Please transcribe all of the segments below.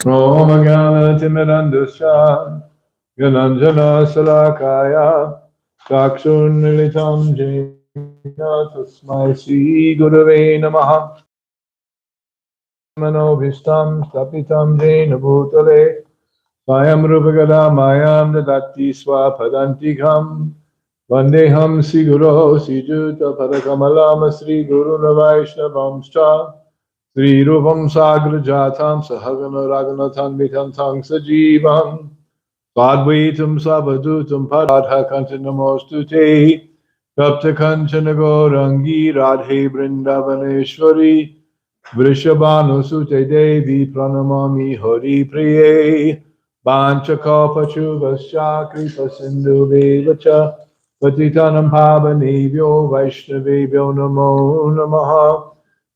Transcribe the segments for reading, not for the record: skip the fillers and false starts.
Romaganatimidandusha Gananjana Salakaya Chakshunmilitam Jena Tasmai Sri Gurave Namaha Manobhishtam Stapitam Jena Bhutale Swayam Rupagada Mayam Dadati Swapadantikam Vandeham Sri Guru Sri Juta Padakamalam Sri Guru Navaishnavamscha Sri Rupam Sagra Jatam Sahagana Raghunathan Vikantam Sajivam Padvaitam Savadutam Padha Kantanamostute Tapta Kanchana Gaurangi Radhe Vrindavaneshwari Vrishabhanu Sute Devi Pranamami Hari Priye Panchakapa Vasya Kripa Sindhu Devacha Patitanam Pavanebhyo Vaishnavebhyo Namo Namaha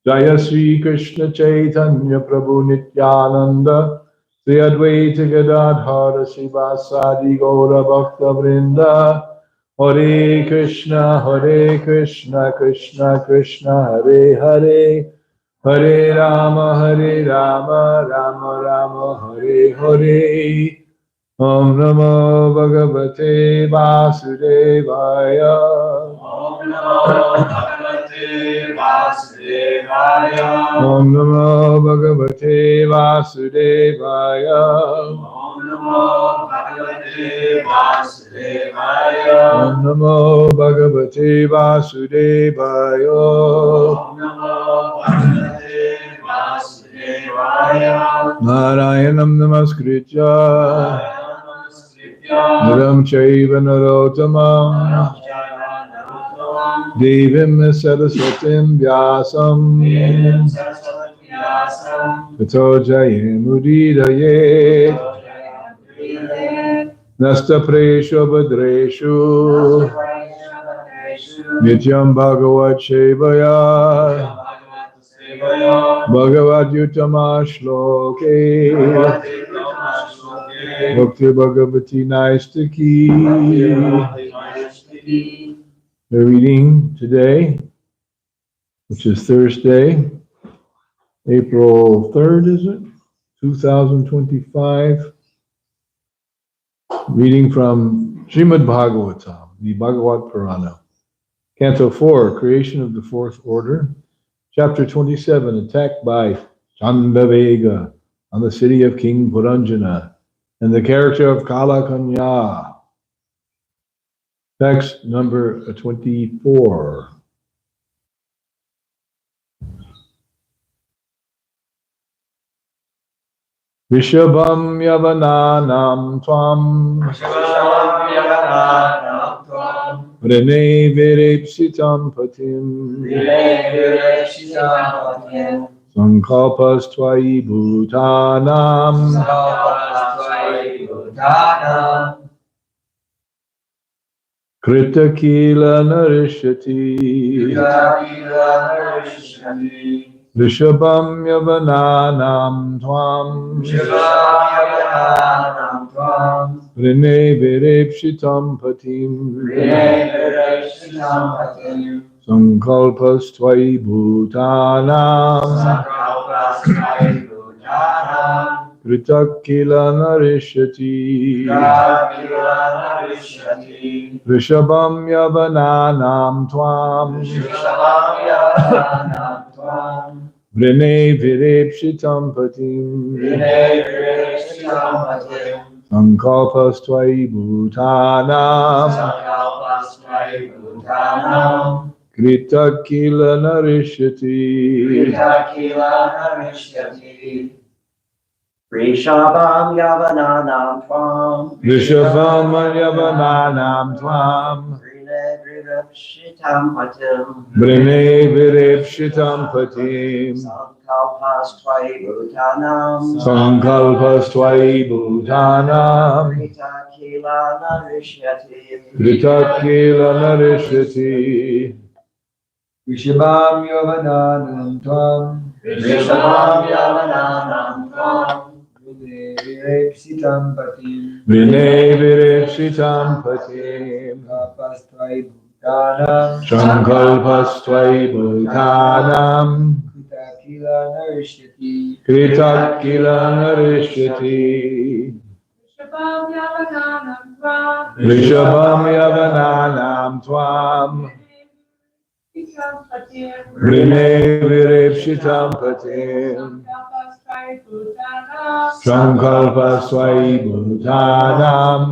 Jaya Sri Krishna Chaitanya Prabhu Nityananda Sri Advaita Gadadhara Sivasadi Gaura Bhakta Vrinda Hare Krishna Krishna Krishna Hare Hare Hare Rama, Rama Rama, Hare Hare. Om Namo Bhagavate Vasudevaya. Om Namo Bhagavate Vasudevaya. Om Namo Bhagavate Vasudevaya. Om Namo Bhagavate Vasudevaya. Om Namo Bhagavate Vasudevaya. Om Namo Bhagavate Vasudevaya. Narayanam Namaskritya Naram Chaiva Narottamam Devim Saraswatim Vyasam Tato Jayamudiraye Nasta Presho Badreshu Nityam Bhagavad Shevaya Bhagavad Utama Shloke Bhakti Bhagavati Naistaki. The reading today, which is Thursday, April 3rd, is it? 2025. Reading from Srimad Bhagavatam, the Bhagavat Purana. Canto 4, Creation of the Fourth Order. Chapter 27, Attack by Chandavega on the city of King Puranjana, and the character of Kala Kanya. Text number 24. Vishabham Yavananam Tvam Rene Virepsitam Patim Sankalpas Tvai Bhutanam Krita Kila Narishati Vishabham Yavananam Tvam Rene Virepsitam Patim Sankalpas Tvai Bhutanam Kritakila Narishati Rishabham Yavananam Tvam Vrene Virepshitam Patim Sankalpas Tvai Bhutanam Kritakila Narishati Rishabham Yavananam Tvam Rishabham Yavananam Tvam Virepshitam Patim Vrene Virepshitam Patim Sankalpas Tvai Bhutanam Sankalpas Tvai Bhutanam Kritakila Narishyati Kritakila Narishati Vishabham Yavananam Tvam Rishabham Yavananam Tvam Virepsitam Patim Vrene Virepshitam Patim Kalpas Tvai Bhutanam Sankalpas Tvai Bhutanam Kritakila Narishyati Kritakila Narishati Rishabham Yavananam Tvam Vrene Virepshitam Patim Sankalpas Tvai Bhutanam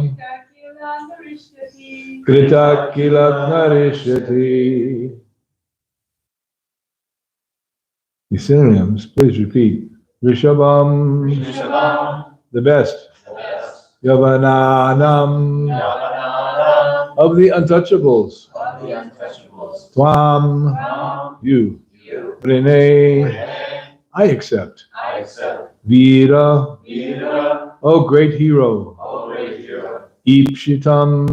Kritakila Narishati. The synonyms, please repeat. Rishabham, the best. Yavananam, of the untouchables. Tvam, you. Rene, I accept. Vira, oh great hero. Ipshitam,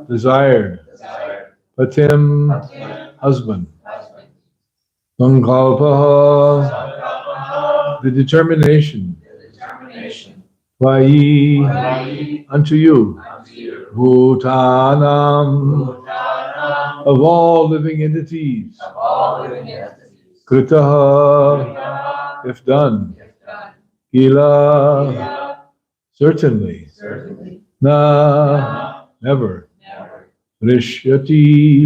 desired. Patim, husband. Sankalpaha, the determination. Vai, unto you. Bhutanam, of all living entities. Kritaha, if done. Kila, certainly. Na, never. Rishyati,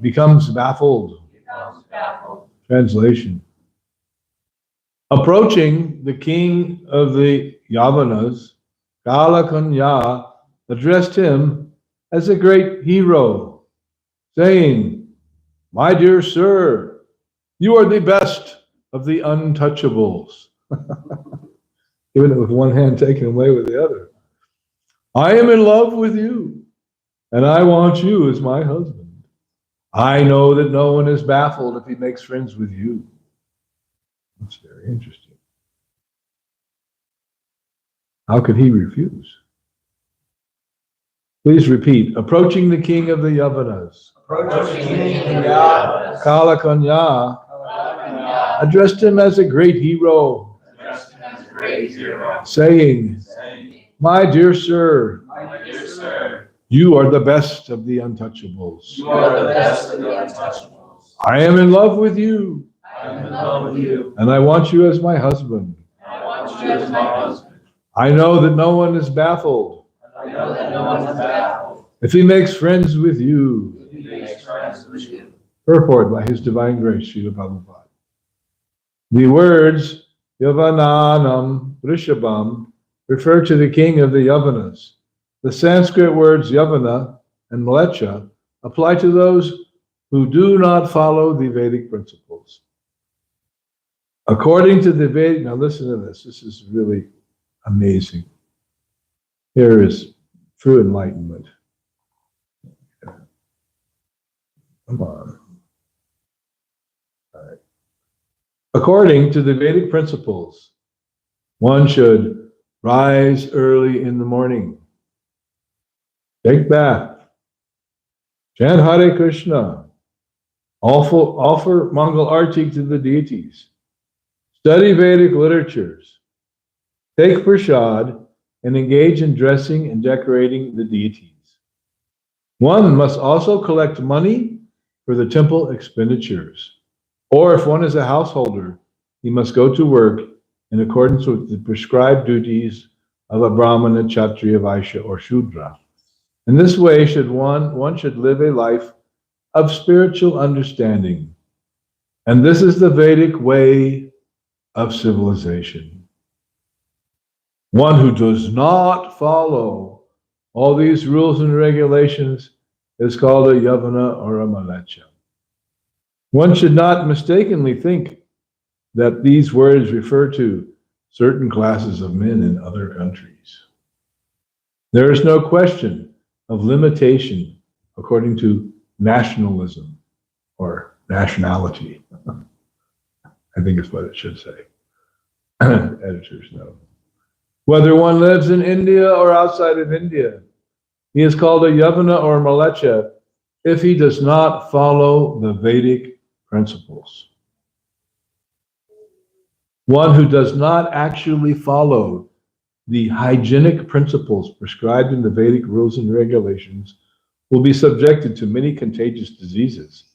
becomes baffled. Translation. Approaching the king of the Yavanas, Kalakanya addressed him as a great hero, saying, "My dear sir, you are the best of the untouchables." Giving it with one hand, taken away with the other. I am in love with you, and I want you as my husband. I know that no one is baffled if he makes friends with you. That's very interesting. How could he refuse? Please repeat. Approaching the king of the Yavanas. Kalakanya addressed him as a great hero, saying, "My dear sir, you are the best of the untouchables. I am in love with you, and I want you as my husband. I know that no one is baffled if he makes friends with you." Purport by His Divine Grace, Srila Prabhupada. The words Yavananam Rishabham refer to the king of the Yavanas. The Sanskrit words Yavana and Mlecha apply to those who do not follow the Vedic principles. According to the Vedic, now listen to this, this is really amazing. Here is true enlightenment. Come on. All right. According to the Vedic principles, one should rise early in the morning, take bath, chant Hare Krishna, offer Mangal Arti to the deities, study Vedic literatures, take prasad, and engage in dressing and decorating the deities. One must also collect money for the temple expenditures. Or if one is a householder, he must go to work in accordance with the prescribed duties of a Brahmana, Kshatriya, Vaishya, or Shudra. In this way, one should live a life of spiritual understanding. And this is the Vedic way of civilization. One who does not follow all these rules and regulations is called a Yavana or a Malecha. One should not mistakenly think that these words refer to certain classes of men in other countries. There is no question of limitation according to nationalism or nationality. I think is what it should say. Editors know. Whether one lives in India or outside of India, he is called a Yavana or Malecha if he does not follow the Vedic principles. One who does not actually follow the hygienic principles prescribed in the Vedic rules and regulations will be subjected to many contagious diseases.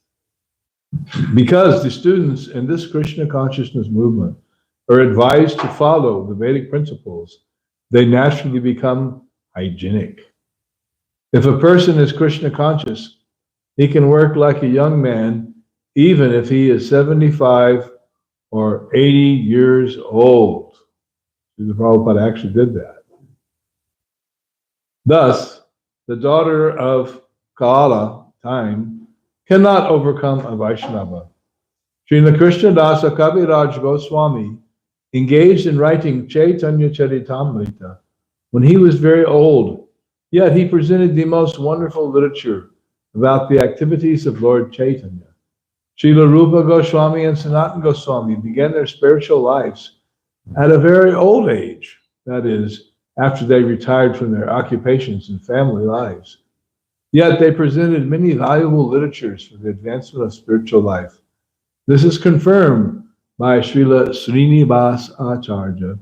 Because the students in this Krishna consciousness movement are advised to follow the Vedic principles, they naturally become hygienic. If a person is Krishna conscious, he can work like a young man, even if he is 75 or 80 years old. The Prabhupada actually did that. Thus, the daughter of Kala, time, cannot overcome a Vaishnava. Srila Krishna Dasa Kaviraj Goswami engaged in writing Chaitanya Charitamrita when he was very old, yet he presented the most wonderful literature about the activities of Lord Chaitanya. Srila Rupa Goswami and Sanatana Goswami began their spiritual lives at a very old age, that is, after they retired from their occupations and family lives. Yet they presented many valuable literatures for the advancement of spiritual life. This is confirmed by Srila Srinivas Acharya,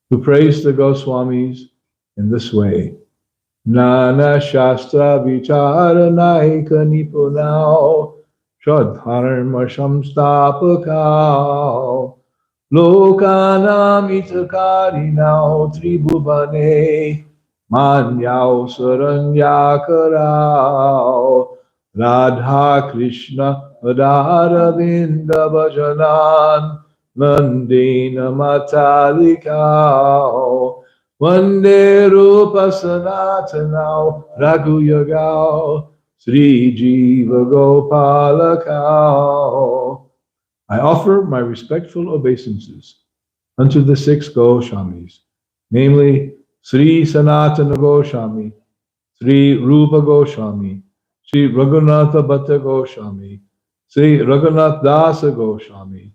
who praised the Goswamis in this way. Nana Shastra Vichara Naika Nipunao Shadharma Shamstapakao Lokanam Itakarinao Tribhuvane Manyao Saranyakarao Radha Krishna Radha Vinda Bhajanan Nandina Matalikao Vande Rupa Sanatanao Raghuyagao Sri Jiva Gopalakao. I offer my respectful obeisances unto the 6 Goswamis, namely Sri Sanatana Goswami, Sri Rupa Goswami, Sri Raghunatha Bhatta Goswami, Sri Raghunath Dasa Goswami,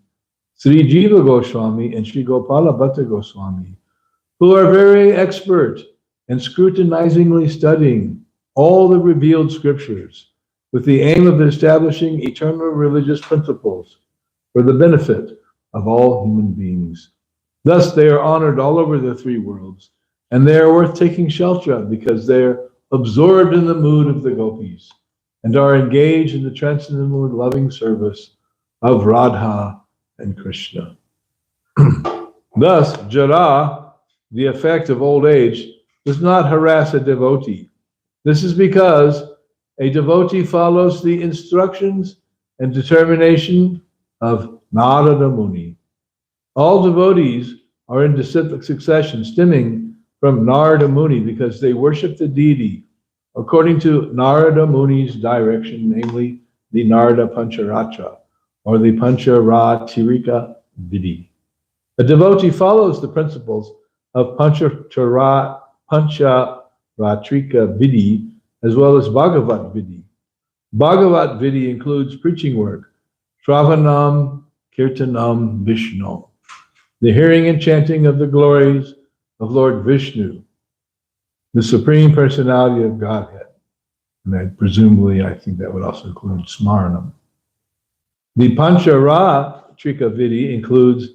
Sri Jiva Goswami, and Sri Gopala Bhatta Goswami, who are very expert in scrutinizingly studying all the revealed scriptures with the aim of establishing eternal religious principles for the benefit of all human beings. Thus, they are honored all over the 3 worlds, and they are worth taking shelter of because they are absorbed in the mood of the gopis and are engaged in the transcendental loving service of Radha and Krishna. Thus, jara, the effect of old age, does not harass a devotee. This is because a devotee follows the instructions and determination of Narada Muni. All devotees are in succession, stemming from Narada Muni because they worship the deity according to Narada Muni's direction, namely the Narada Pancharatra or the Pancharatrika Vidhi. A devotee follows the principles of Pancharatrika Vidhi as well as Bhagavat Vidhi. Bhagavat Vidhi includes preaching work, Shravanam, Kirtanam, Vishnu, the hearing and chanting of the glories of Lord Vishnu, the Supreme Personality of Godhead. And presumably, I think that would also include Smaranam. The Pancharatrika Vidhi includes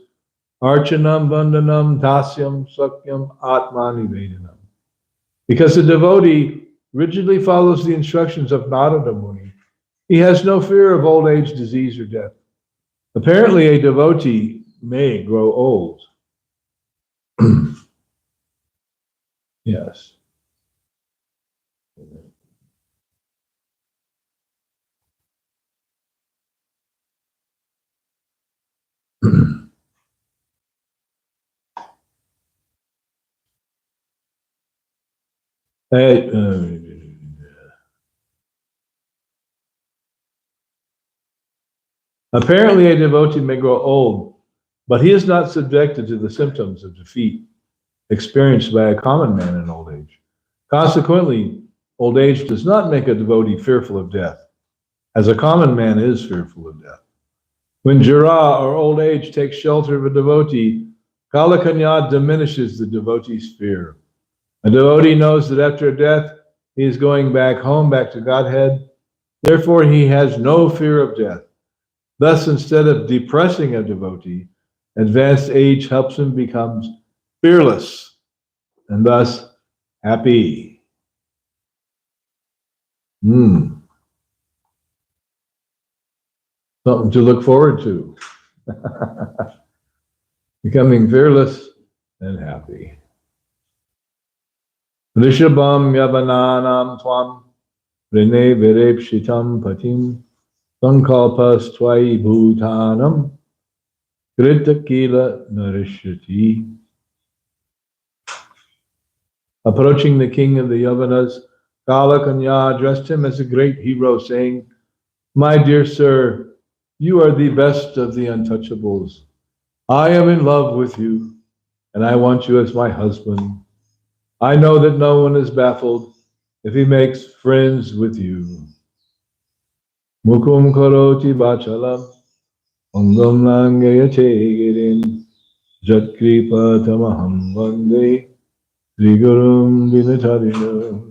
Archanam, Vandanam, Dasyam, Sakyam, Atmani Vedanam. Because the devotee rigidly follows the instructions of Narada Muni, he has no fear of old age, disease, or death. Apparently, a devotee may grow old. Yes. Apparently, a devotee may grow old, but he is not subjected to the symptoms of defeat experienced by a common man in old age. Consequently, old age does not make a devotee fearful of death, as a common man is fearful of death. When jara or old age takes shelter of a devotee, Kalakanya diminishes the devotee's fear. A devotee knows that after death, he is going back home, back to Godhead. Therefore, he has no fear of death. Thus, instead of depressing a devotee, advanced age helps him become fearless and thus happy. Something to look forward to. Becoming fearless and happy. Rishabham yavananam tvam rene virepshitam patim sankalpas tvai bhutanam kritakila narishyati. Approaching the king of the Yavanas, Kalakanya addressed him as a great hero, saying, "My dear sir, you are the best of the untouchables. I am in love with you, and I want you as my husband. I know that no one is baffled if he makes friends with you. Mukum karoti bachalam, angam langayate girin, jatkripa tamaham vande, Trigurum vinatarinam."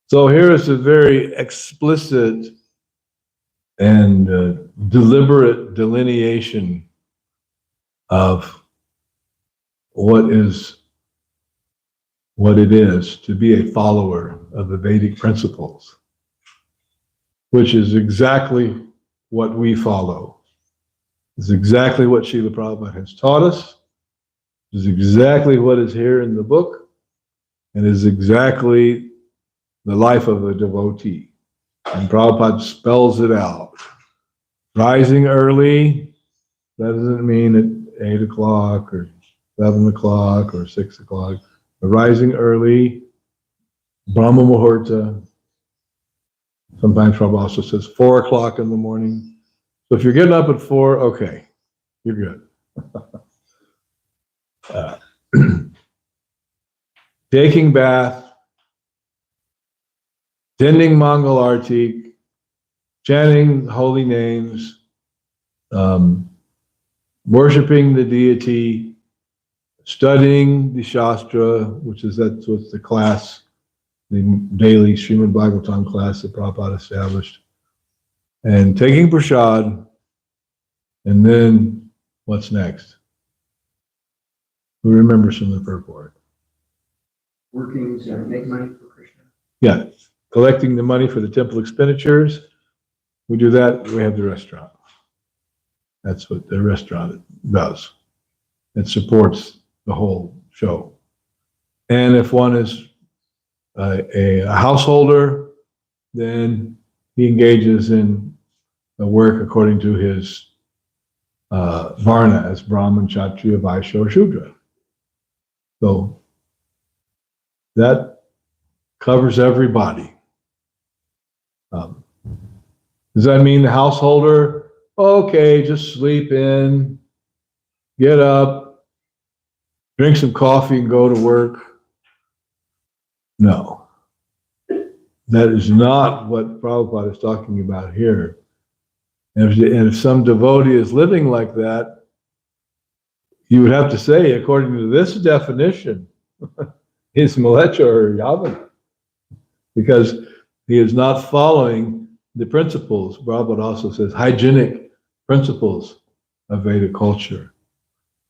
So here is a very explicit and deliberate delineation of what is what it is to be a follower of the Vedic principles, which is exactly what we follow. It's exactly what Srila Prabhupada has taught us. It's exactly what is here in the book, and is exactly the life of a devotee. And Prabhupada spells it out. Rising early, that doesn't mean at 8 o'clock or 7 o'clock or 6 o'clock. Rising early, Brahma Muhurta. Sometimes Prabhupada also says 4 o'clock in the morning. So if you're getting up at 4, okay, you're good. Taking bath, attending Mangal Arti, chanting holy names, worshiping the deity, studying the Shastra, that's what's the class, the daily Srimad Bhagavatam class that Prabhupada established, and taking prasad, and then what's next? Who remembers from the purport? Working to make money for Krishna. Yeah, collecting the money for the temple expenditures. We do that, we have the restaurant. That's what the restaurant does. It supports the whole show. And if one is a householder, then he engages in the work according to his varna as Brahman, Kshatriya, Vaishya, or Shudra. So that covers everybody. Does that mean the householder, okay, just sleep in, get up, drink some coffee and go to work? No. That is not what Prabhupada is talking about here. And if some devotee is living like that, you would have to say, according to this definition, he's Malecha or Yavana, because he is not following the principles. Prabhupada also says hygienic principles of Vedic culture.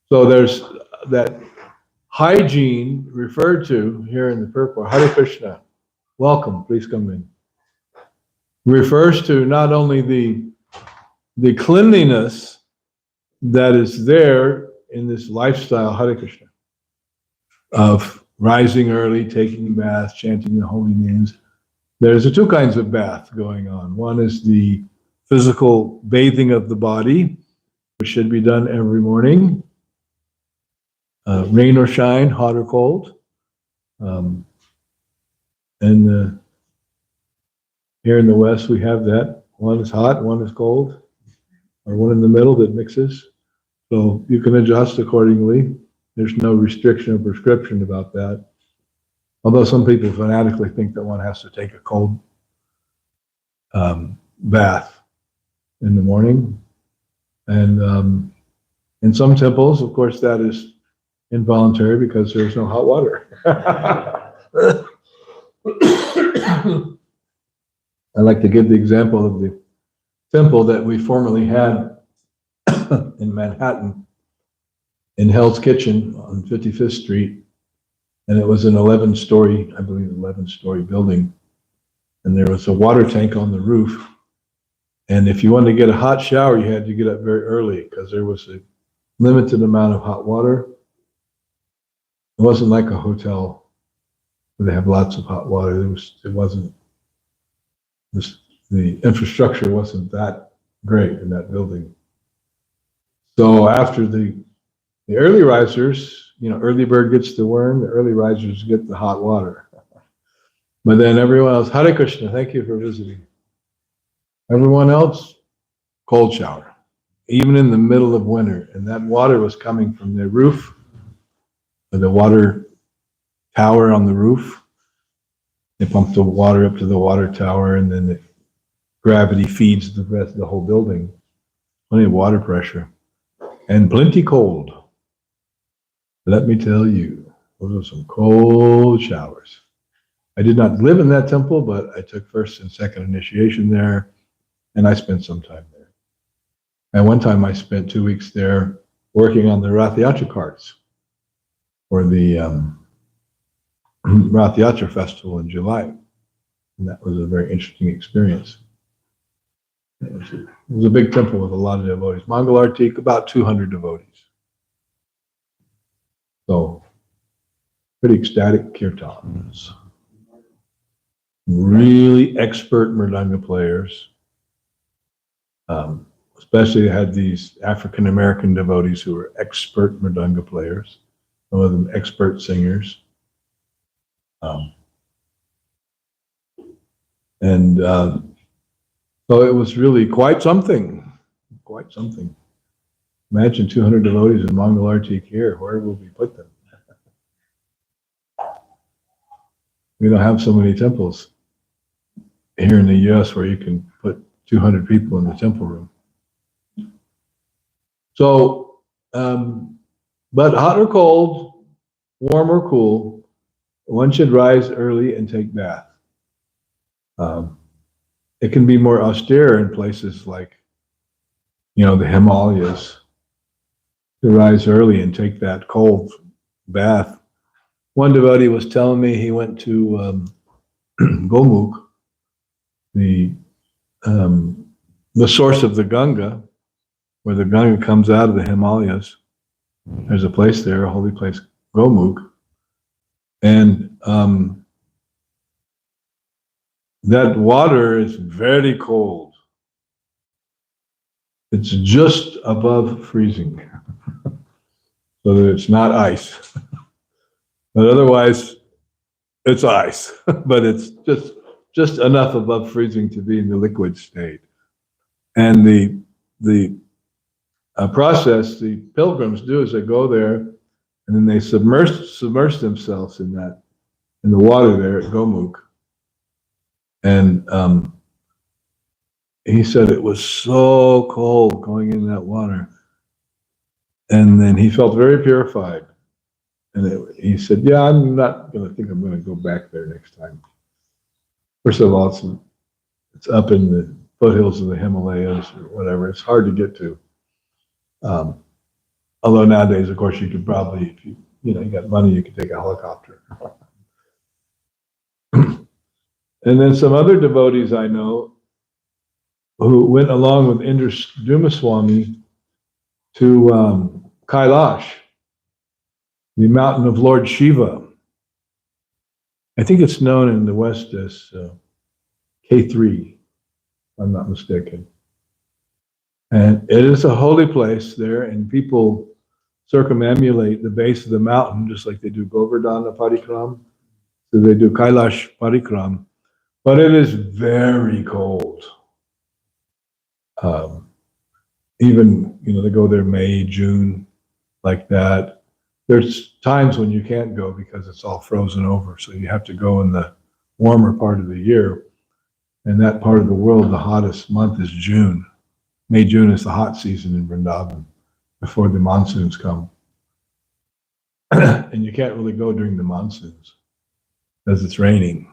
So there's that hygiene referred to here in the purport. Hare Krishna, welcome, please come in. Refers to not only the cleanliness that is there in this lifestyle, Hare Krishna, of rising early, taking baths, chanting the holy names. There's two kinds of bath going on. One is the physical bathing of the body, which should be done every morning, rain or shine, hot or cold. And here in the West, we have that. One is hot, one is cold, or one in the middle that mixes. So you can adjust accordingly. There's no restriction or prescription about that. Although some people fanatically think that one has to take a cold bath in the morning. And in some temples, of course, that is involuntary because there's no hot water. I like to give the example of the temple that we formerly had in Manhattan, in Hell's Kitchen on 55th Street. And it was an 11-story, I believe, 11-story building. And there was a water tank on the roof. And if you wanted to get a hot shower, you had to get up very early because there was a limited amount of hot water. It wasn't like a hotel where they have lots of hot water. The infrastructure wasn't that great in that building. So after the early risers, early bird gets the worm, the early risers get the hot water. But then everyone else, Hare Krishna, thank you for visiting. Everyone else, cold shower, even in the middle of winter. And that water was coming from the roof, the water tower on the roof. They pump the water up to the water tower, and then the gravity feeds the rest of the whole building. Plenty of water pressure. And plenty cold. Let me tell you, those are some cold showers. I did not live in that temple, but I took first and second initiation there, and I spent some time there. And one time I spent 2 weeks there working on the Rath Yatra carts for the Rath Yatra festival in July. And that was a very interesting experience. It was a big temple with a lot of devotees. Mangalartik, about 200 devotees. So, pretty ecstatic kirtans. Really expert mridanga players. Especially had these African American devotees who were expert mridanga players. Some of them expert singers. So it was really quite something. Quite something. Imagine 200 devotees in Mangalartik here. Where will we put them? We don't have so many temples here in the U.S. where you can put 200 people in the temple room. So, but hot or cold, warm or cool, one should rise early and take bath. It can be more austere in places like, the Himalayas, to rise early and take that cold bath. One devotee was telling me he went to Gomukh, the source of the Ganga, where the Ganga comes out of the Himalayas. There's a place there, a holy place, Gomukh, and that water is very cold. It's just above freezing, so that it's not ice. But otherwise, it's ice. But it's just enough above freezing to be in the liquid state. And the process the pilgrims do is they go there, and then they submerge themselves in the water there at Gomukh. And he said it was so cold going in that water. And then he felt very purified. And he said, yeah, I'm not going to think I'm going to go back there next time. First of all, it's up in the foothills of the Himalayas or whatever. It's hard to get to. Although nowadays, of course, you could probably, if you got money, you could take a helicopter. And then some other devotees I know who went along with Indra Swami to Kailash, the mountain of Lord Shiva. I think it's known in the West as K3, if I'm not mistaken. And it is a holy place there, and people circumambulate the base of the mountain just like they do Govardhana Parikram. So they do Kailash Parikram. But it is very cold. Even, they go there May, June, like that. There's times when you can't go because it's all frozen over. So you have to go in the warmer part of the year. And that part of the world, the hottest month is June. May, June is the hot season in Vrindavan before the monsoons come. And you can't really go during the monsoons because it's raining.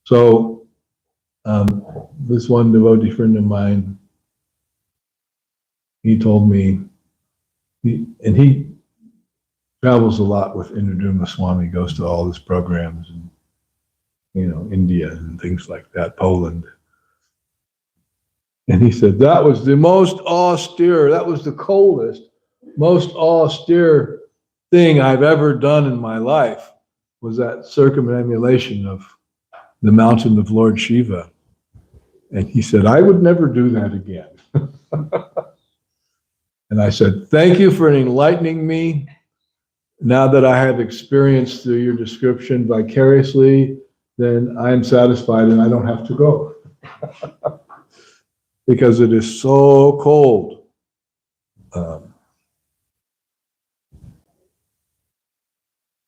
So this one devotee friend of mine, he told me, he travels a lot with Indra Swami, goes to all his programs in, India and things like that, Poland. And he said, that was the most austere, that was the coldest, most austere thing I've ever done in my life, was that circumambulation of the mountain of Lord Shiva. And he said, I would never do that again. And I said, thank you for enlightening me. Now that I have experienced through your description vicariously, then I am satisfied and I don't have to go. Because it is so cold.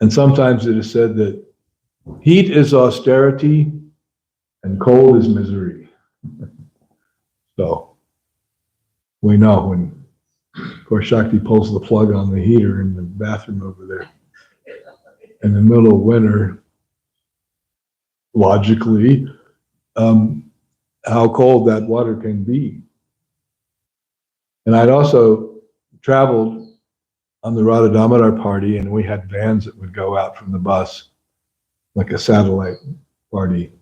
And sometimes it is said that heat is austerity and cold is misery. So we know when, of course, Shakti pulls the plug on the heater in the bathroom over there in the middle of winter, logically, how cold that water can be. And I'd also traveled on the Radha Damodar party, and we had vans that would go out from the bus like a satellite party.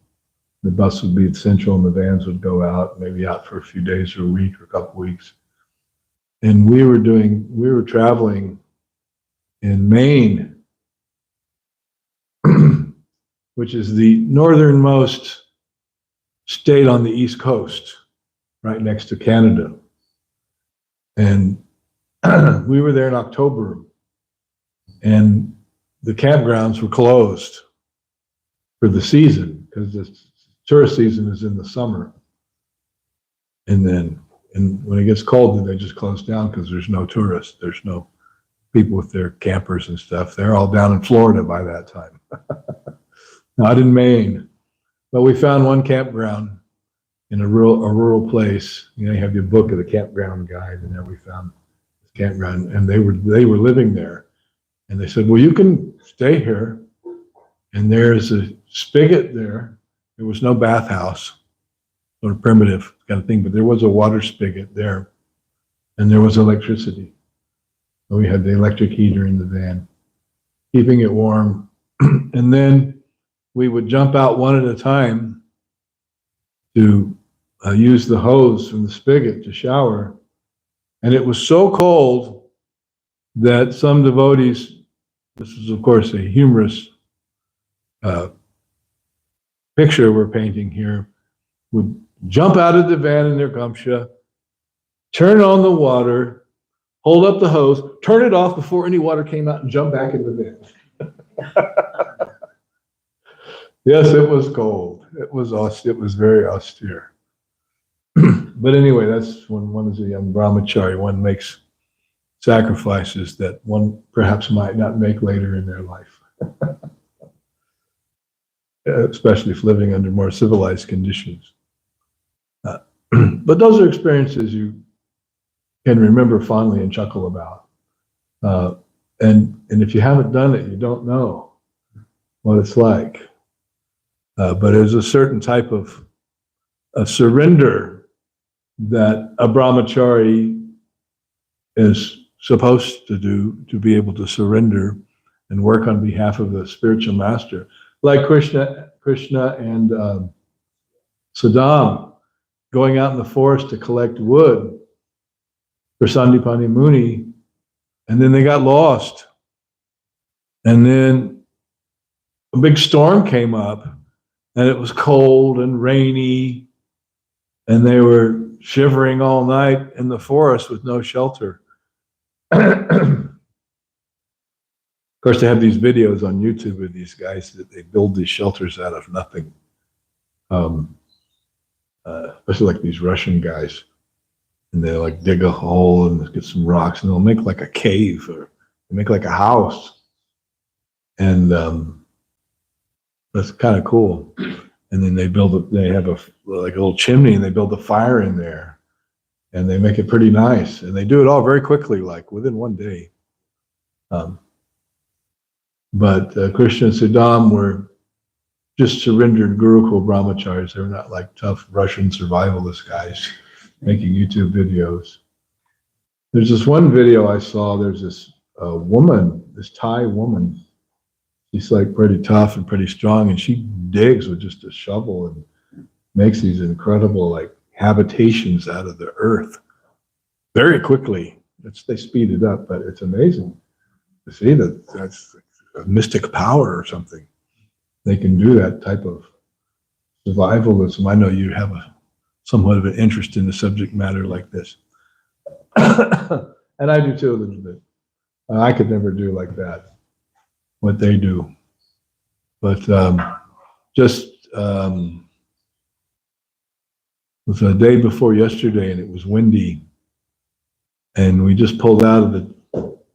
The bus would be at Central and the vans would go out, maybe out for a few days or a week or a couple weeks. And we were traveling in Maine, which is the northernmost state on the East Coast, right next to Canada. And we were there in October, and the campgrounds were closed for the season because the tourist season is in the summer. And when it gets cold, then they just close down because there's no tourists. There's no people with their campers and stuff. They're all down in Florida by that time. Not in Maine. But we found one campground in a rural place. You know, you have your book of the campground guide, and then we found this campground, and they were living there. And they said, well, you can stay here. And there's a spigot there. There was no bathhouse, sort of primitive kind of thing, but there was a water spigot there, and there was electricity. So we had the electric heater in the van, keeping it warm. And then we would jump out one at a time to use the hose from the spigot to shower. And it was so cold that some devotees, this is of course a humorous picture we're painting here, would jump out of the van in their gamsha, turn on the water, hold up the hose, turn it off before any water came out, and jump back in the van. Yes, it was cold. It was very austere. But anyway, that's when one is a young brahmachari. One makes sacrifices that one perhaps might not make later in their life. Especially if living under more civilized conditions. But those are experiences you can remember fondly and chuckle about. And if you haven't done it, you don't know what it's like. But there's a certain type of surrender that a brahmachari is supposed to do, to be able to surrender and work on behalf of the spiritual master. Like Krishna and Saddam going out in the forest to collect wood for Sandipani Muni, and then they got lost. And then a big storm came up, and it was cold and rainy, and they were shivering all night in the forest with no shelter. Of course, they have these videos on YouTube of these guys that they build these shelters out of nothing. Especially like these Russian guys. And they like dig a hole and get some rocks, and they'll make like a cave, or they make like a house. And that's kind of cool. And then they have a little chimney, and they build a fire in there, and they make it pretty nice. And they do it all very quickly, like within one day. But Krishna and Saddam were just surrendered Gurukul brahmacharis. They were not like tough Russian survivalist guys making YouTube videos. There's this one video I saw. There's this woman, this Thai woman. She's like pretty tough and pretty strong, and she digs with just a shovel and makes these incredible like habitations out of the earth very quickly. They speed it up, but it's amazing to see that that's a mystic power or something. They can do that type of survivalism. I know you have somewhat of an interest in the subject matter like this. And I do too a little bit. I could never do like that, what they do. But just it was a day before yesterday, and it was windy. And we just pulled out of the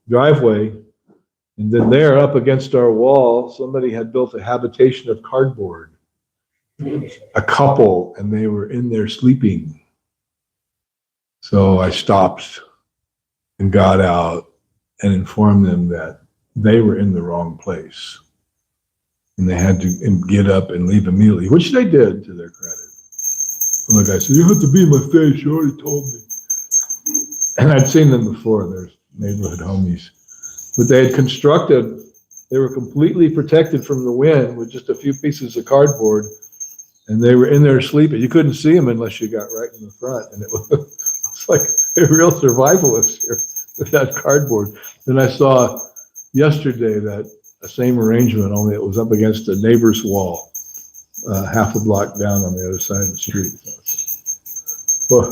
driveway, and then there up against our wall, somebody had built a habitation of cardboard. A couple, and they were in there sleeping. So I stopped and got out and informed them that they were in the wrong place. And they had to get up and leave immediately, which they did, to their credit. And the guy said, "You have to be in my face, you already told me." And I'd seen them before, they're neighborhood homies. But they had constructed They were completely protected from the wind with just a few pieces of cardboard, and they were in there sleeping. You couldn't see them unless you got right in the front, and it was like a real survivalist here with that cardboard. Then I saw yesterday that the same arrangement, only it was up against a neighbor's wall, half a block down on the other side of the street. Well,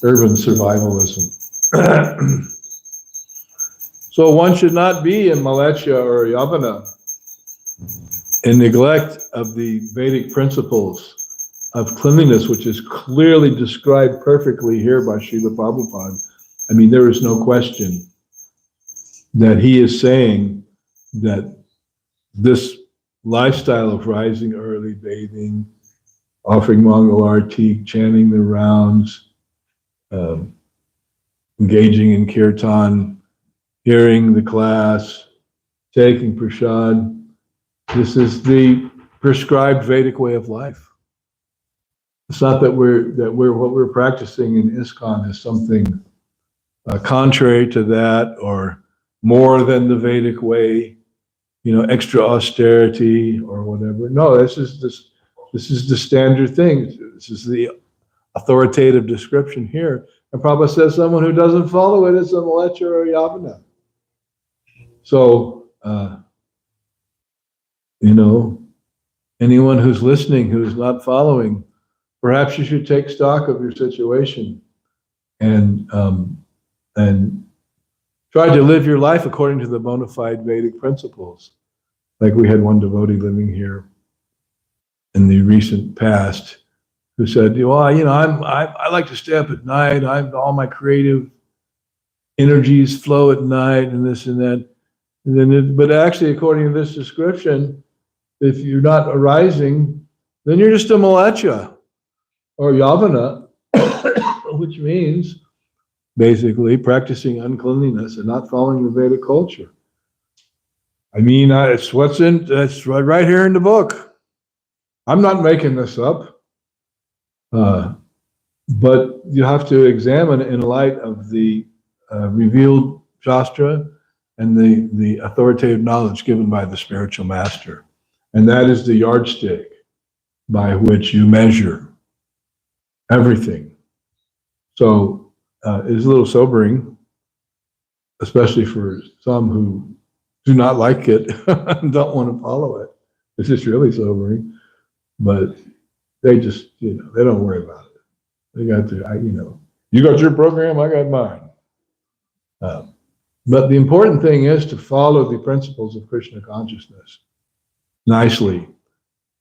urban survivalism. So one should not be in Malecha or Yavana in neglect of the Vedic principles of cleanliness, which is clearly described perfectly here by Srila Prabhupada. I mean, there is no question that he is saying that this lifestyle of rising early, bathing, offering Mongol Arti, chanting the rounds, engaging in kirtan, hearing the class, taking prasad, this is the prescribed Vedic way of life. It's not that what we're practicing in ISKCON is something contrary to that or more than the Vedic way, extra austerity or whatever. No, this is the standard thing. This is the authoritative description here. And Prabhupada says someone who doesn't follow it is a Malecha or a Yavana. So, anyone who's listening who's not following, perhaps you should take stock of your situation and try to live your life according to the bona fide Vedic principles. Like we had one devotee living here in the recent past who said, well, I like to stay up at night. All my creative energies flow at night and this and that. And then but actually, according to this description, if you're not arising, then you're just a Malecha or Yavana, which means basically practicing uncleanliness and not following the Vedic culture. I mean, it's right here in the book. I'm not making this up. But you have to examine in light of the revealed Shastra and the authoritative knowledge given by the spiritual master. And that is the yardstick by which you measure everything. So it's a little sobering, especially for some who do not like it and don't want to follow it. It's just really sobering. But they just, they don't worry about it. They got you got your program, I got mine. But the important thing is to follow the principles of Krishna consciousness nicely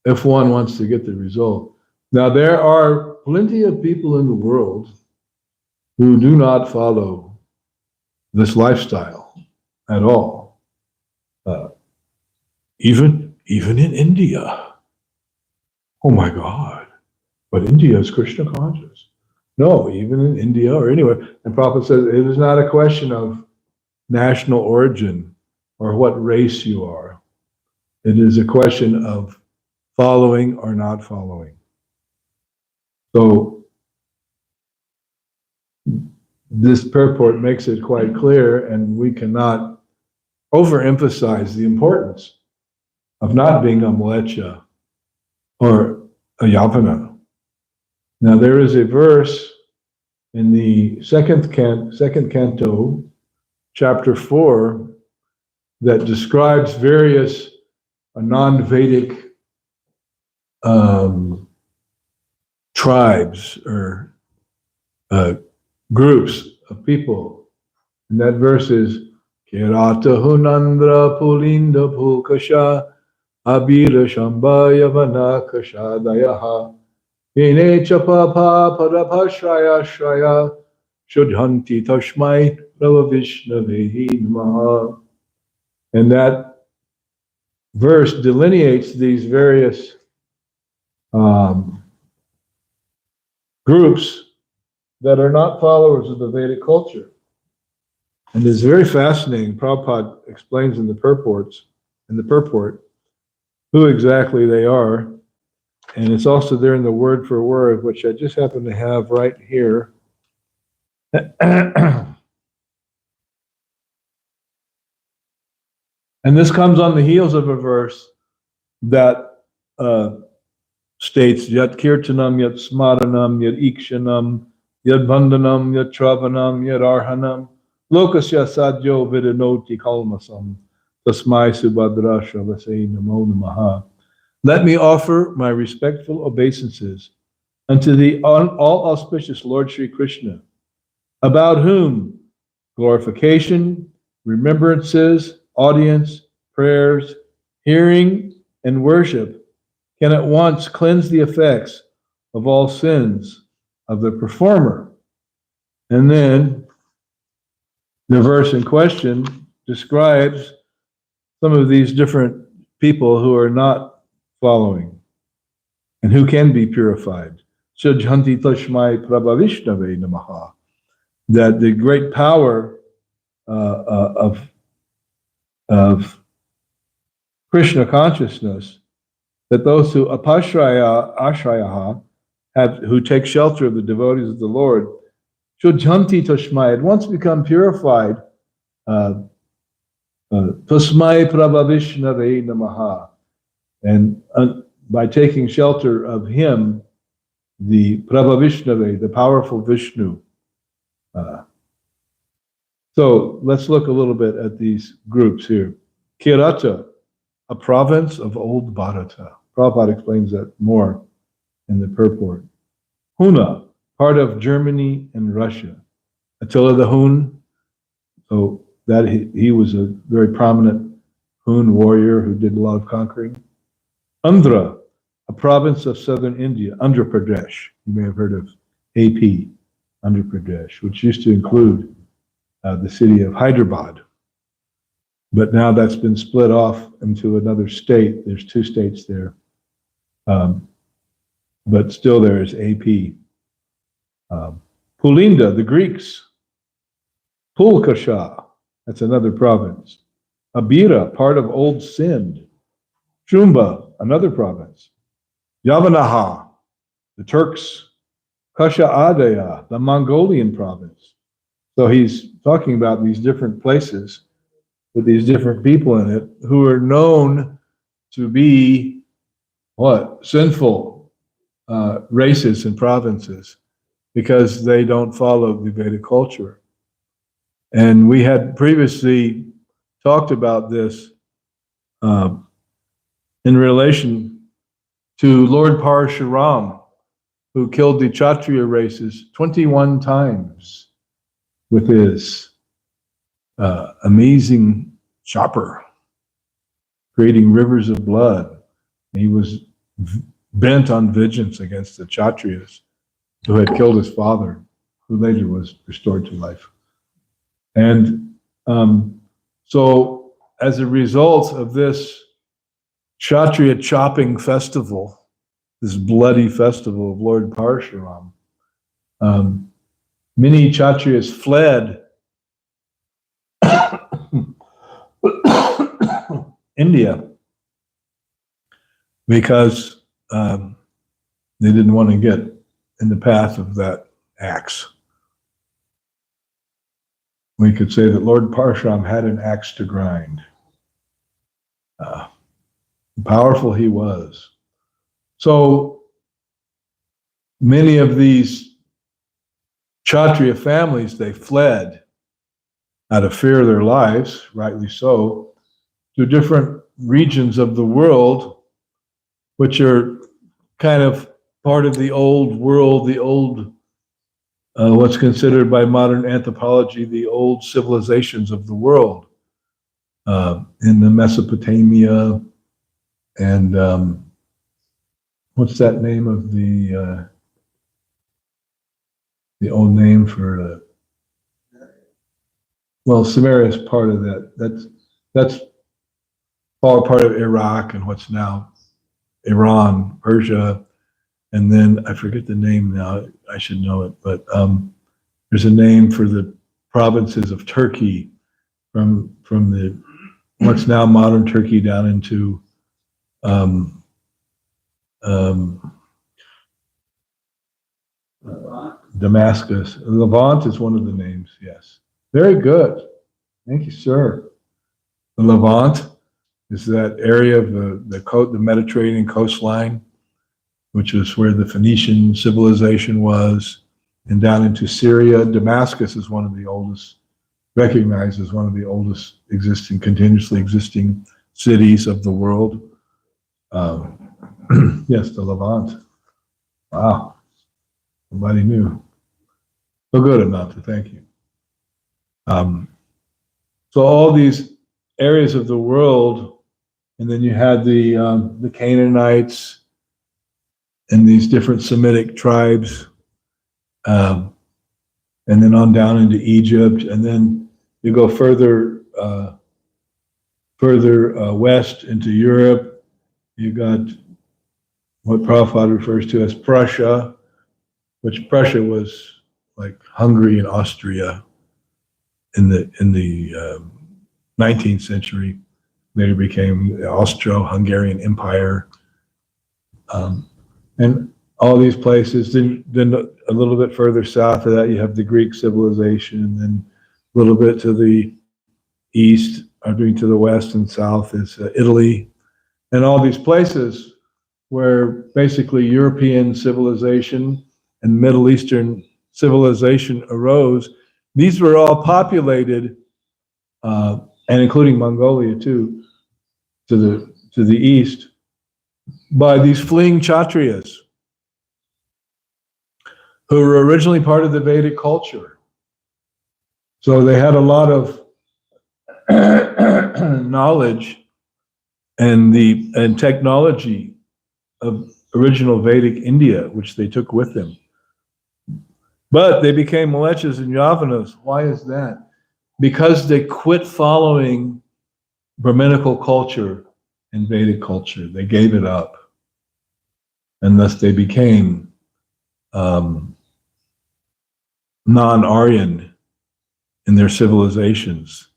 if one wants to get the result. Now, there are plenty of people in the world who do not follow this lifestyle at all. Even in India. Oh my God. But India is Krishna conscious. No, even in India or anywhere. And Prabhupada says it is not a question of national origin or what race you are. It is a question of following or not following. So this purport makes it quite clear, and we cannot overemphasize the importance of not being a Malecha or a Yavana. Now there is a verse in the second canto, chapter 4, that describes various non-Vedic tribes or groups of people. And that verse is Kirata Hunandra Pulinda Pulkasha Abira Shambhaya Vanakasha Dayaha Ine Chapapa Padapashraya Shraya Shudhanti Tashmai Pravavishnavehi Namaha. And that verse delineates these various groups that are not followers of the Vedic culture. And it's very fascinating. Prabhupada explains in the purport, who exactly they are. And it's also there in the word for word, which I just happen to have right here. And this comes on the heels of a verse that states Yat Kirtanam, Yat Smaranam, Yat Ikshanam, Yat Bandhanam, Yat Travanam, Yat Arhanam, Lokasya Sadyo Vidanoti Kalmasam, Tasmai Subhadrasha Vasai Namo Namaha. Let me offer my respectful obeisances unto the all auspicious Lord Sri Krishna, about whom glorification, remembrances, audience, prayers, hearing, and worship can at once cleanse the effects of all sins of the performer. And then the verse in question describes some of these different people who are not following and who can be purified. Shajhanti Tashmai Prabhavishnave Namaha. That the great power of Krishna consciousness, that those who ashrayaha, who take shelter of the devotees of the Lord, shudhanti tashmai, at once become purified, tasmai prabhavishnave namaha, and by taking shelter of him, the prabhavishnave, the powerful Vishnu. So let's look a little bit at these groups here. Kirata, a province of Old Bharata. Prabhupada explains that more in the purport. Huna, part of Germany and Russia. Attila the Hun, so that he was a very prominent Hun warrior who did a lot of conquering. Andhra, a province of southern India, Andhra Pradesh. You may have heard of AP, Andhra Pradesh, which used to include the city of Hyderabad. But now that's been split off into another state. There's 2 states there. But still there is AP. Pulinda, the Greeks. Pulkasha, that's another province. Abira, part of Old Sind. Shumba, another province. Yavanaha, the Turks. Kasha Adaya, the Mongolian province. So he's talking about these different places with these different people in it who are known to be what? Sinful races and provinces because they don't follow the Vedic culture. And we had previously talked about this in relation to Lord Parshuram, who killed the Kshatriya races 21 times with his amazing chopper, creating rivers of blood. He was bent on vengeance against the Kshatriyas who had killed his father, who later was restored to life. And so as a result of this Kshatriya chopping festival, this bloody festival of Lord Parshuram, many Kshatriyas fled India because they didn't want to get in the path of that axe. We could say that Lord Parshuram had an axe to grind. Powerful he was. So many of these Kshatriya families, they fled out of fear of their lives, rightly so, to different regions of the world, which are kind of part of the old world, the old, what's considered by modern anthropology, the old civilizations of the world, in the Mesopotamia, and what's that name of the old name for well, Samaria is part of that. That's all part of Iraq and what's now Iran, Persia, and then I forget the name now. I should know it, but there's a name for the provinces of Turkey from the what's now modern Turkey down into Damascus. Levant is one of the names. Yes, very good. Thank you, sir. The Levant is that area of the Mediterranean coastline, which is where the Phoenician civilization was, and down into Syria. Damascus is one of the oldest, recognized as one of the oldest continuously existing cities of the world. Yes, the Levant. Wow. Nobody knew. So good, Ananta. Thank you. So all these areas of the world, and then you had the Canaanites and these different Semitic tribes, and then on down into Egypt, and then you go further west into Europe. You got what Prabhupada refers to as Prussia, which Prussia was like Hungary and Austria in the 19th century. Later became the Austro-Hungarian Empire, and all these places. Then a little bit further south of that, you have the Greek civilization, and then a little bit to the east, or to the west and south, is Italy, and all these places where basically European civilization and Middle Eastern civilization arose. These were all populated, and including Mongolia too, to the east, by these fleeing Kshatriyas, who were originally part of the Vedic culture. So they had a lot of knowledge and technology of original Vedic India, which they took with them. But they became Malechas and Yavanas. Why is that? Because they quit following Brahminical culture and Vedic culture. They gave it up. And thus they became non-Aryan in their civilizations.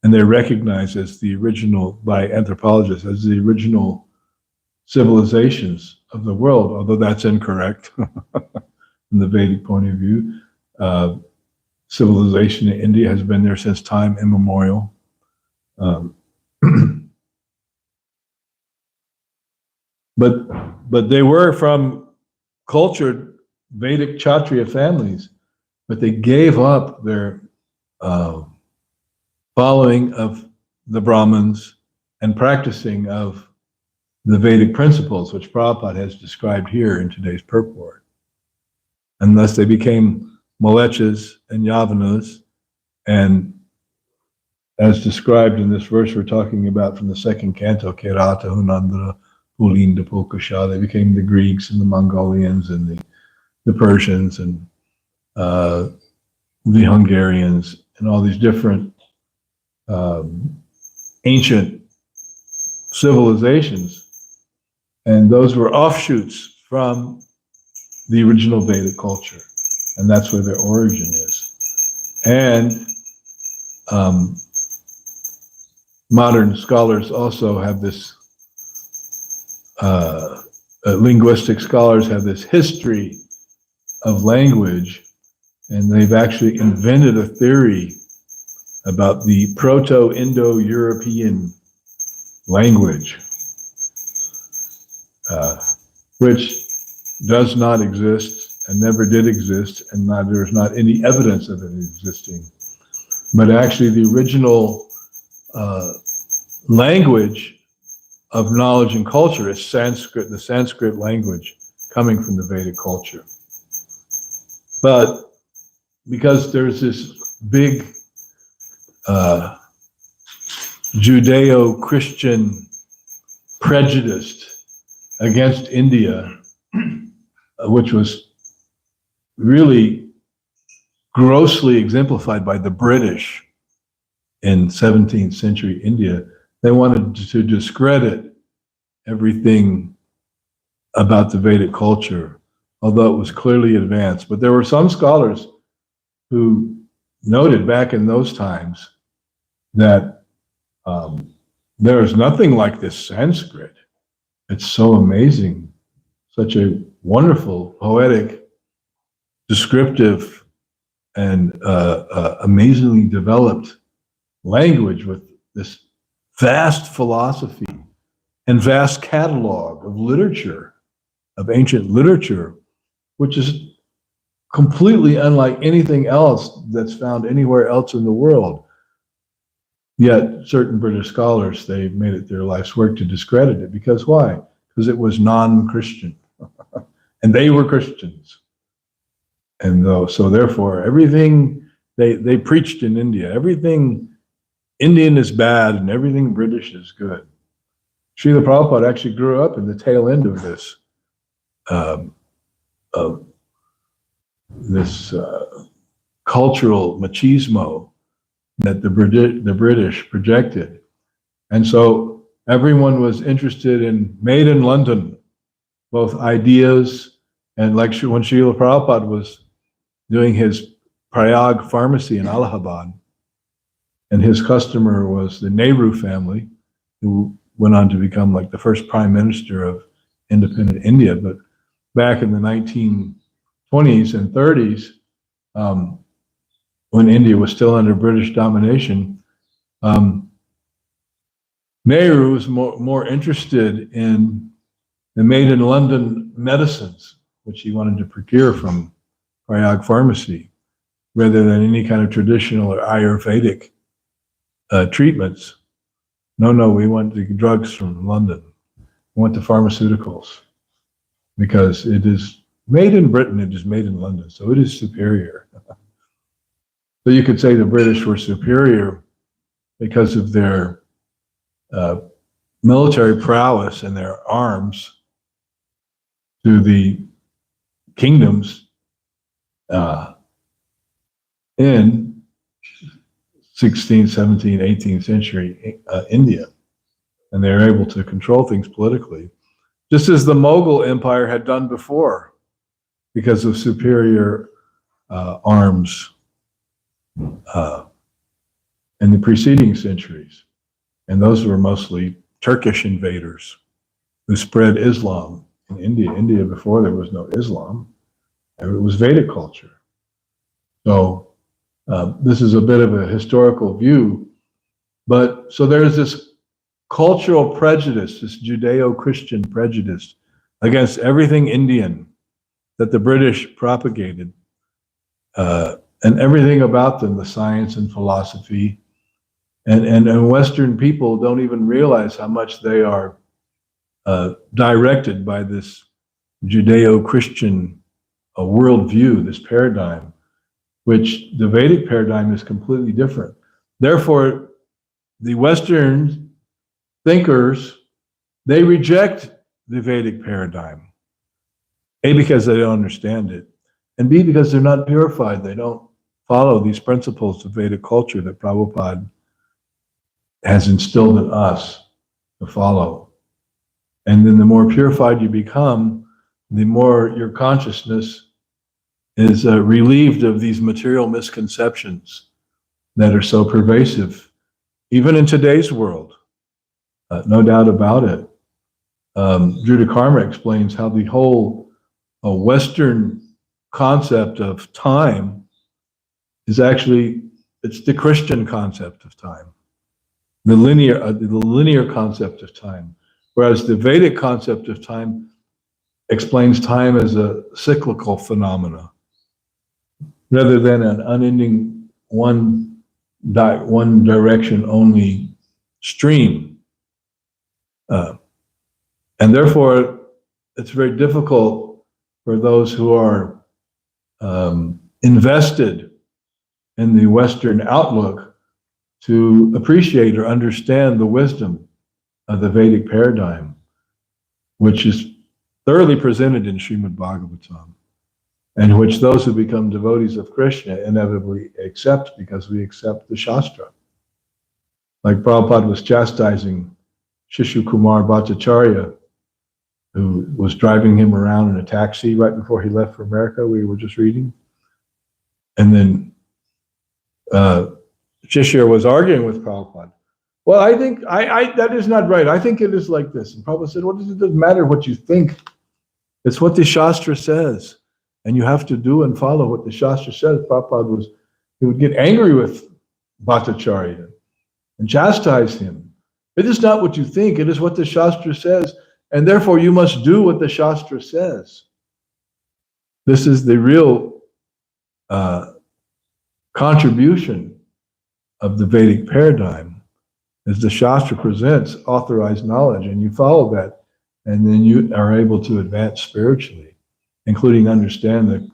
And they're recognized as the original, by anthropologists, as the original civilizations of the world, although that's incorrect from the Vedic point of view. Civilization in India has been there since time immemorial. But they were from cultured Vedic Kshatriya families, but they gave up their following of the Brahmins and practicing of the Vedic principles, which Prabhupada has described here in today's purport. And thus they became Malechas and Yavanas, and as described in this verse we're talking about from the second canto, Kerata, Hunandra, Pulinda, Pulkasha, they became the Greeks and the Mongolians and the Persians and the Hungarians and all these different ancient civilizations. And those were offshoots from the original Vedic culture. And that's where their origin is. And modern scholars also have this, linguistic scholars have this history of language, and they've actually invented a theory about the Proto-Indo-European language, which does not exist and never did exist, and there's not any evidence of it existing. But actually the original language of knowledge and culture is Sanskrit, the Sanskrit language coming from the Vedic culture. But because there's this big Judeo-Christian prejudice against India, which was really grossly exemplified by the British in 17th century India, they wanted to discredit everything about the Vedic culture, although it was clearly advanced. But there were some scholars who noted back in those times that there is nothing like this Sanskrit. It's so amazing, such a wonderful, poetic, descriptive, and amazingly developed language with this vast philosophy and vast catalog of literature, of ancient literature, which is completely unlike anything else that's found anywhere else in the world. Yet certain British scholars, they made it their life's work to discredit it. Because why? Because it was non-Christian. And they were Christians. And so therefore, everything they preached in India, everything Indian is bad and everything British is good. Srila Prabhupada actually grew up in the tail end of this cultural machismo that the British projected. And so everyone was interested in made in London, both ideas and like when Srila Prabhupada was doing his Prayag pharmacy in Allahabad, and his customer was the Nehru family, who went on to become like the first prime minister of independent India. But back in the 1920s and 30s, when India was still under British domination, Nehru was more interested in the made in London medicines, which he wanted to procure from Prayag pharmacy, rather than any kind of traditional or Ayurvedic treatments. No, we want the drugs from London. We want the pharmaceuticals, because it is made in Britain, it is made in London, so it is superior. So you could say the British were superior because of their military prowess and their arms to the kingdoms in 16th, 17th, 18th century India. And they were able to control things politically, just as the Mughal Empire had done before, because of superior arms in the preceding centuries. And those were mostly Turkish invaders who spread Islam in India. India, before there was no Islam, it was Vedic culture. So this is a bit of a historical view, but so there's this cultural prejudice, this Judeo-Christian prejudice against everything Indian that the British propagated, and everything about them, the science and philosophy, and Western people don't even realize how much they are directed by this Judeo-Christian worldview, this paradigm, which the Vedic paradigm is completely different. Therefore, the Western thinkers, they reject the Vedic paradigm. A, because they don't understand it, and B, because they're not purified. They don't follow these principles of Vedic culture that Prabhupada has instilled in us to follow. And then the more purified you become, the more your consciousness is relieved of these material misconceptions that are so pervasive, even in today's world. No doubt about it. Dhruta Karma explains how the whole Western concept of time is actually, it's the Christian concept of time, the linear concept of time, whereas the Vedic concept of time explains time as a cyclical phenomena, rather than an unending one direction only stream. And therefore, it's very difficult for those who are invested in the Western outlook to appreciate or understand the wisdom of the Vedic paradigm, which is thoroughly presented in Srimad Bhagavatam, and which those who become devotees of Krishna inevitably accept, because we accept the Shastra. Like Prabhupada was chastising Shishu Kumar Bhattacharya, who was driving him around in a taxi right before he left for America, we were just reading. And then Shishir was arguing with Prabhupada. Well, I think that is not right. I think it is like this. And Prabhupada said, well, it doesn't matter what you think. It's what the Shastra says. And you have to do and follow what the Shastra says. Prabhupada he would get angry with Bhattacharya and chastise him. It is not what you think, it is what the Shastra says, and therefore you must do what the Shastra says. This is the real contribution of the Vedic paradigm, is the Shastra presents authorized knowledge, and you follow that, and then you are able to advance spiritually, including understanding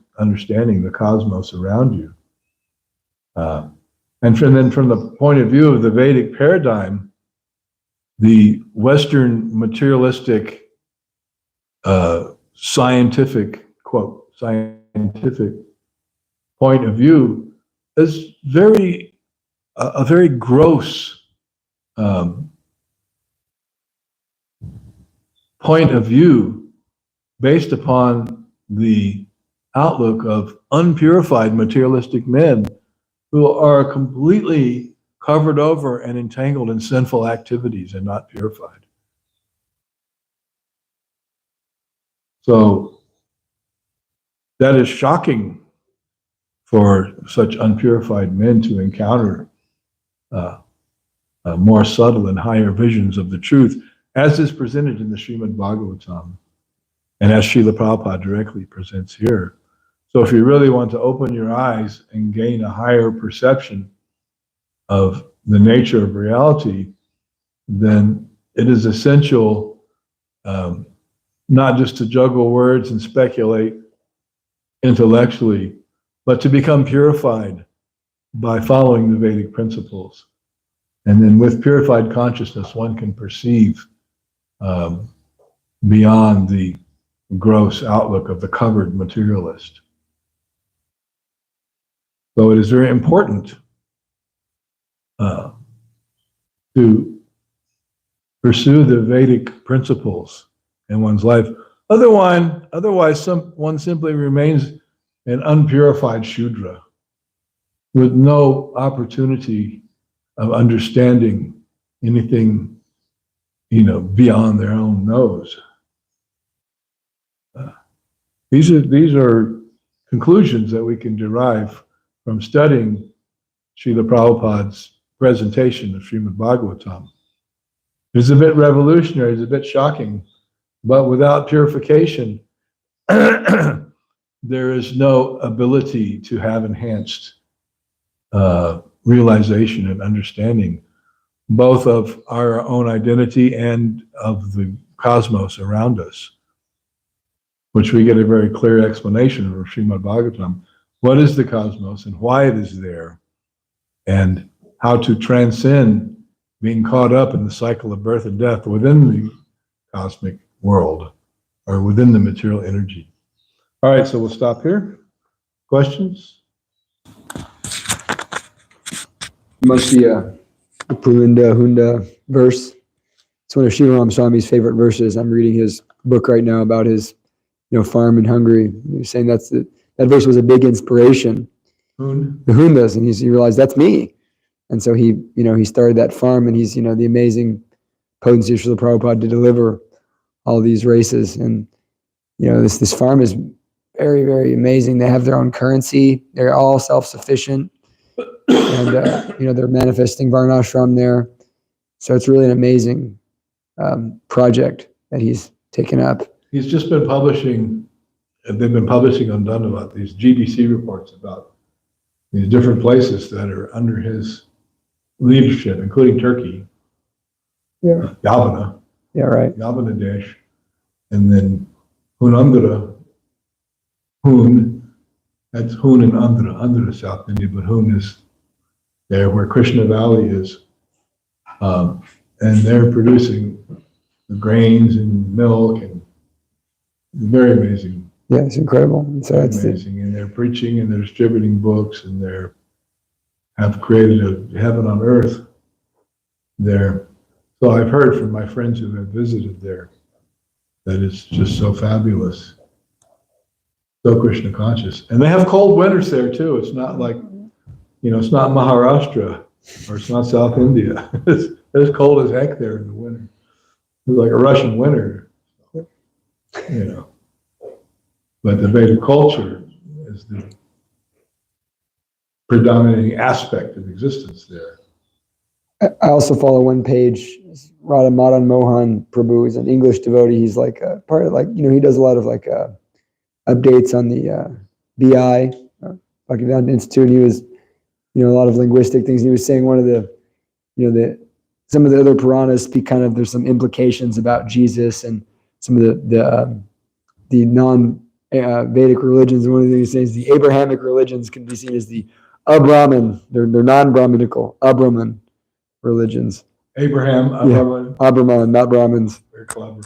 the cosmos around you. And then from the point of view of the Vedic paradigm, the Western materialistic scientific point of view is a very gross point of view based upon the outlook of unpurified materialistic men who are completely covered over and entangled in sinful activities and not purified. So that is shocking for such unpurified men to encounter more subtle and higher visions of the truth, as is presented in the Srimad Bhagavatam, and as Srila Prabhupada directly presents here. So if you really want to open your eyes and gain a higher perception of the nature of reality, then it is essential not just to juggle words and speculate intellectually, but to become purified by following the Vedic principles. And then with purified consciousness, one can perceive beyond the gross outlook of the covered materialist. So it is very important to pursue the Vedic principles in one's life. Otherwise, one simply remains an unpurified Shudra with no opportunity of understanding anything, beyond their own nose. These are conclusions that we can derive from studying Srila Prabhupada's presentation of Srimad Bhagavatam. It's a bit revolutionary, it's a bit shocking, but without purification, there is no ability to have enhanced realization and understanding, both of our own identity and of the cosmos around us, which we get a very clear explanation of Srimad Bhagavatam. What is the cosmos and why it is there, and how to transcend being caught up in the cycle of birth and death within the cosmic world or within the material energy. All right, so we'll stop here. Questions? Must the Pulinda Hunda verse. It's one of Sri Ram Swami's favorite verses. I'm reading his book right now about his farm in Hungary. He was saying that verse was a big inspiration. Hoon? The Hundas, and he realized that's me. And so he started that farm, and he's, the amazing potency of Srila Prabhupada to deliver all these races. And, this farm is very, very amazing. They have their own currency. They're all self-sufficient. And, they're manifesting Varnashram there. So it's really an amazing project that he's taken up. He's just been publishing, they've been publishing on Dandavat, these GBC reports about these different places that are under his leadership, including Turkey, Yavana, Yavana Desh, and then Hunandra, that's Hun and Andhra, South India, but Hun is there where Krishna Valley is, and they're producing the grains and milk, and it's very amazing. Yeah, it's incredible. So it's amazing, and they're preaching and they're distributing books, and have created a heaven on earth there. So I've heard from my friends who have visited there that it's just so fabulous, so Krishna conscious, and they have cold winters there too. It's not like, it's not Maharashtra or it's not South India. It's cold as heck there in the winter. It's like a Russian winter, But the Vedic culture is the predominating aspect of existence there. I also follow one page, Radha Madan Mohan Prabhu is an English devotee. He's like a part of he does a lot of updates on the BI, Bhaktivedanta Institute. He was, a lot of linguistic things. He was saying one of some of the other Puranas speak there's some implications about Jesus and some of the non-Vedic religions. And one of the things he says, the Abrahamic religions can be seen as the Abrahman. They're non-Brahminical, Abrahman religions. Abraham, Abrahman, not Brahmins. Very clever.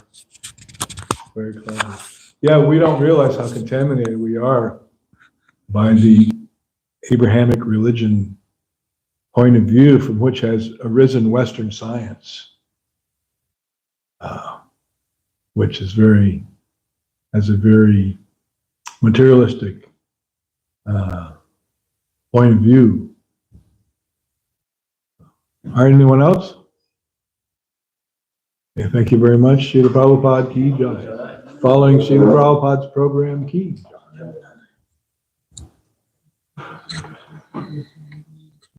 Very clever. Yeah, we don't realize how contaminated we are by the Abrahamic religion point of view from which has arisen Western science, which has a very materialistic point of view. All right, anyone else? Okay, thank you very much. Srila Prabhupada ki jai. Following Srila Prabhupada's program ki jai.